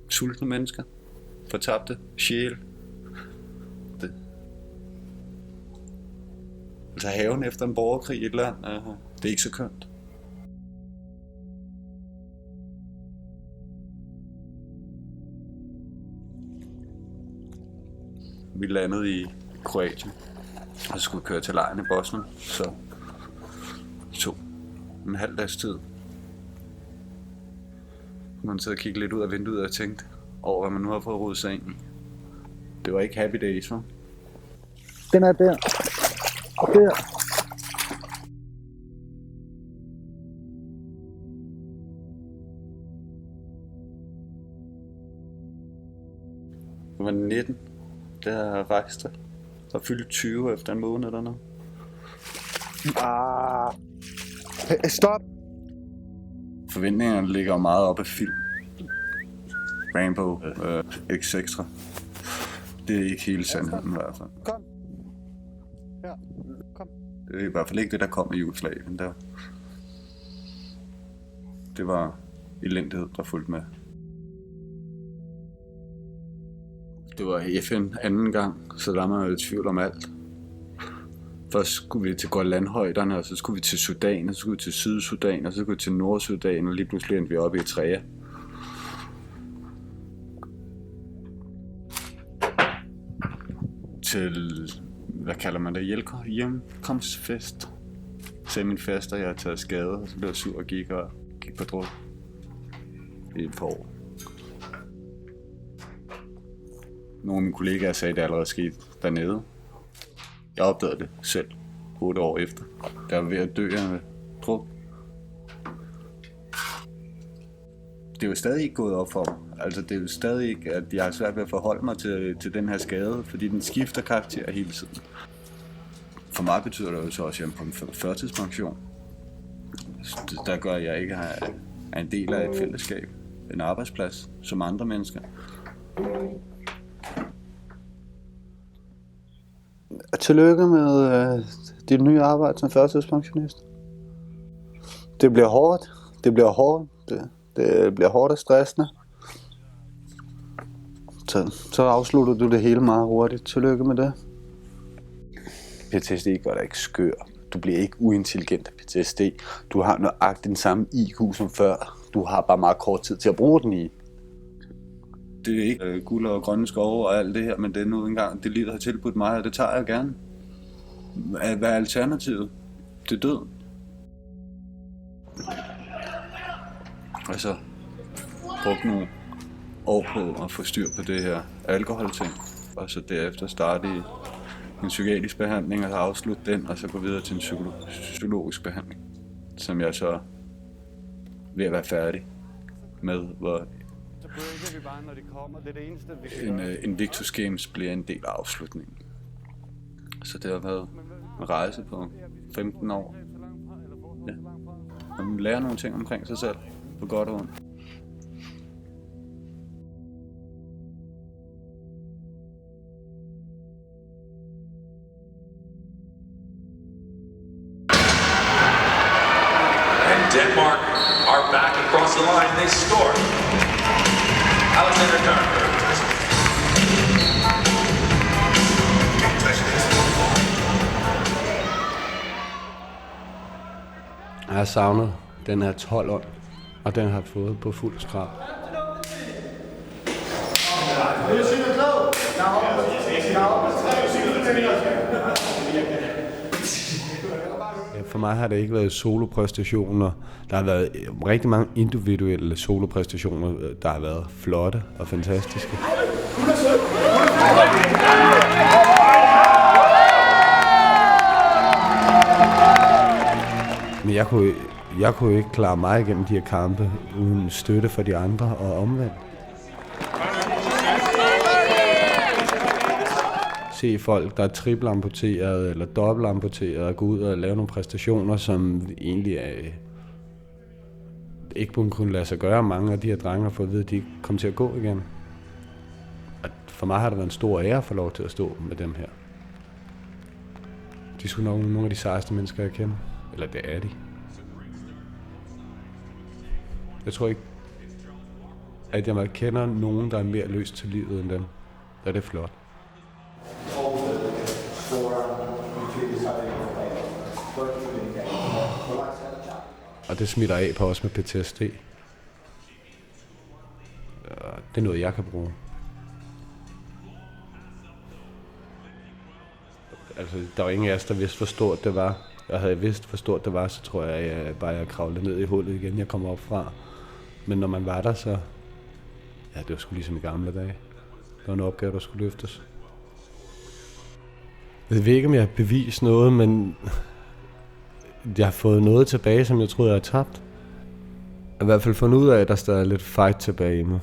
sultne mennesker, fortabte sjæle. Altså haven efter en borgerkrig i et land, det er ikke så kønt. Vi landede i Kroatien, og så skulle vi køre til lejren i Bosnien, så tog en halv dags tid. Man sidder og kigger lidt ud af vinduet og tænkte over, hvad man nu har fået rodet sig ind i. Det var ikke happy days, hva'? Den er der. Og der. Jeg var 19, da jeg rejste. Og fyldte 20 efter en måned eller noget. Stop! Forventningerne ligger meget op af film. Rainbow, etc. Det er ikke hele sandheden i hvert fald. Kom. Ja, kom. Det er i hvert fald ikke det, der kom i Jugoslavien der. Det var elendighed, der fulgte med. Det var FN anden gang, så der var man jo i tvivl om alt. Først skulle vi til Golanhøjderne, og så skulle vi til Sudan, og så skulle vi til Sydsudan, og så skulle vi til Nordsudan, og lige pludselig endte vi oppe i Eritrea. Til, hvad kalder man det, hjemkomstfest. Sagde min faster, jeg havde taget skade, og så blev jeg sur og gik på druk i et par år. Nogle af mine kollegaer sagde, at det allerede skete dernede. Jeg opdagede det selv 8 år efter. Jeg var ved at dø af druk. Det er jo stadig ikke gået op for mig. Altså, det er jo stadig ikke, at jeg har svært ved at forholde mig til den her skade, fordi den skifter karakter hele tiden. For mig betyder det jo så også, at jeg er på en førtidspension. Der gør, at jeg ikke er en del af et fællesskab, en arbejdsplads, som andre mennesker. Tillykke med dit nye arbejde som førtidspensionist. Det bliver hårdt. Det bliver hårdt og stressende. Så afslutter du det hele meget hurtigt. Tillykke med det. PTSD gør dig ikke skør. Du bliver ikke uintelligent af PTSD. Du har nøjagtigt den samme IQ som før. Du har bare meget kort tid til at bruge den i. Det er ikke guld og grønne skove og alt det her, men det er nu engang det livet har tilbudt mig, og det tager jeg gerne. Hvad er alternativet? Det er død. Og så brugte nogle år på at få styr på det her alkoholting, og så derefter starte i en psykiatrisk behandling, og så afslutte den, og så gå videre til en psykologisk behandling, som jeg så ved at være færdig med, hvor en Invictus Games bliver en del af afslutningen. Så det har været en rejse på 15 år. Ja. Man lærer nogle ting omkring sig selv, på godt og ondt. And Denmark are back across the line. They score. Alexander Karlsson. Jeg har savnet den her 12-ånd, og den har jeg fået på fuld skrab. For mig har det ikke været solopræstationer. Der har været rigtig mange individuelle solopræstationer, der har været flotte og fantastiske. Men jeg kunne ikke klare mig igennem de her kampe uden støtte for de andre og omvendt. Se folk, der er tripelamputeret eller dobbeltamputeret, og gå ud og lave nogle præstationer, som egentlig ikke kunne lade sig gøre. Mange af de her drenge har fået at vide, at de ikke kommer til at gå igen. Og for mig har det været en stor ære at få lov til at stå med dem her. De er sgu nok nogle af de sejeste mennesker, jeg kender. Eller det er de. Jeg tror ikke... at jeg kender nogen, der er mere løst til livet end dem. Så er det flot. Og det smitter af på os med PTSD. Det er noget, jeg kan bruge. Altså, der var ingen af os, der vidste, hvor stort det var. Og havde jeg vidst, hvor stort det var, så tror jeg, at jeg bare kravlede ned i hullet igen, jeg kom op fra. Men når man var der, så... Ja, det var sgu ligesom i gamle dage. Det var en opgave, der skulle løftes. Jeg ved ikke, om jeg har bevist noget, men... Jeg har fået noget tilbage, som jeg troede, jeg havde tabt. Jeg har i hvert fald fundet ud af, at der stadig er lidt fight tilbage i mig.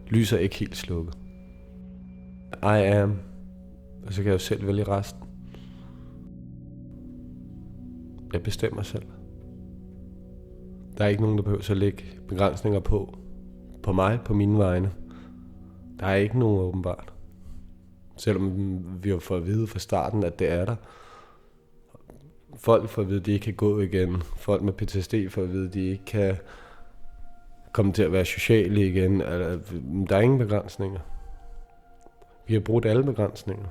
Lyset er ikke helt slukket. I am. Og så kan jeg jo selv vælge resten. Jeg bestemmer selv. Der er ikke nogen, der behøver at lægge begrænsninger på mig, på mine vegne. Der er ikke nogen åbenbart. Selvom vi har fået at vide fra starten, at det er der. Folk får at vide, at de ikke kan gå igen. Folk med PTSD får at vide, at de ikke kan komme til at være sociale igen. Der er ingen begrænsninger. Vi har brugt alle begrænsninger.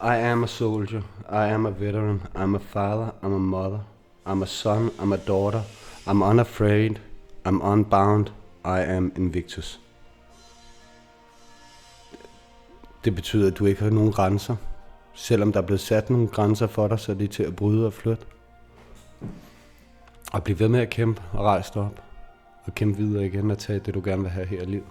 I am a soldier. I am a veteran. I'm a father. I'm a mother. I'm a son. I'm a daughter. I'm unafraid. I'm unbound. I am Invictus. Det betyder, at du ikke har nogen grænser. Selvom der er blevet sat nogle grænser for dig, så er de til at bryde og flytte. Og blive ved med at kæmpe og rejse dig op. Og kæmpe videre igen og tage det, du gerne vil have her i livet.